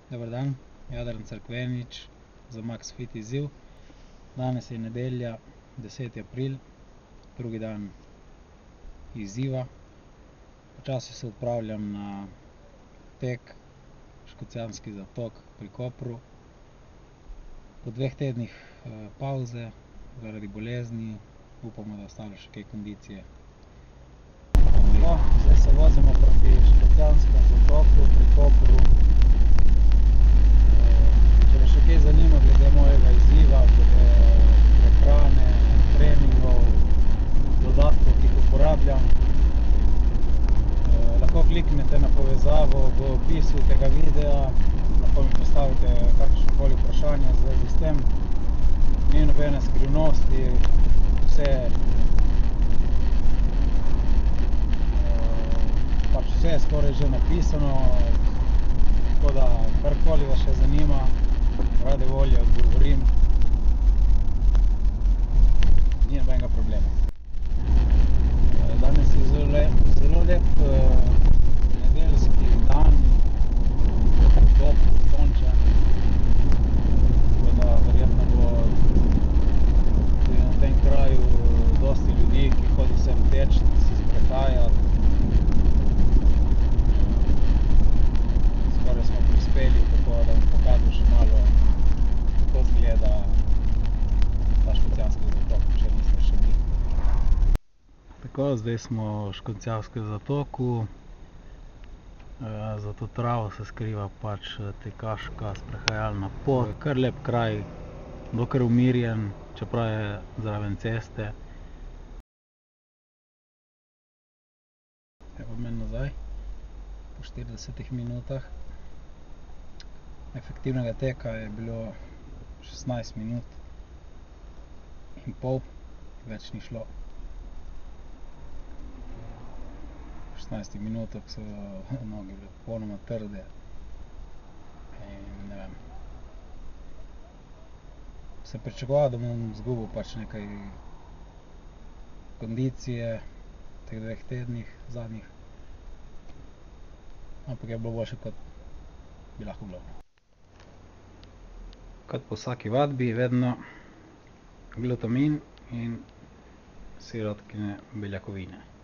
Dober dan, Jadran Cerkvenič za Max Fit izziv. Danes je nedelja, 10. april, drugi dan izziva. Počasi se odpravljam na tek, Škocjanski zatok pri Kopru. Po 2 tednih pavze zaradi bolezni upamo, da ostane še kaj kondicije. Zdaj se vozimo proti Škocjanskem zatoku pri Kopru. Če vas še kaj zanima glede mojega izziva, glede prehrane, treningov, dodatkov, ki jih uporabljam, lahko kliknete na povezavo v opisu tega videa, lahko mi postavite kakršnokoli vprašanje v zvezi s tem. Ni nobene skrivnosti, vse je skoraj že napisano, tako da karkoli vas še zanima, rade volje odgovorim. Ni nobenega problema. Danes je zelo lep nedeljski dan, topel, sončen, tako da verjetno bo tudi na tem kraju dosti ljudi, ki hodi sem teč, se sprehajat. Skoraj smo prispeli, tako da bom pokazal še malo, kako izgleda ta Škocjanski zatok, če niste še bili. Tako, zdaj smo v Škocjanskem zatoku. Za to travo se skriva pač tekaška sprehajalna pot. Kar lep kraj, dokaj umirjen, čeprav je zraven ceste. Evo me nazaj, po 40 minutah. Efektivnega teka je bilo 16 minut in pol, več ni šlo. V 16 minutah so noge bile popolnoma trde in ne vem. Sem pričakoval, da bom izgubil pač nekaj kondicije v teh 2 tednih zadnjih, ampak je bilo boljše, kot bi lahko bilo. Kot po vsaki vadbi, vedno glutamin in sirotkine beljakovine.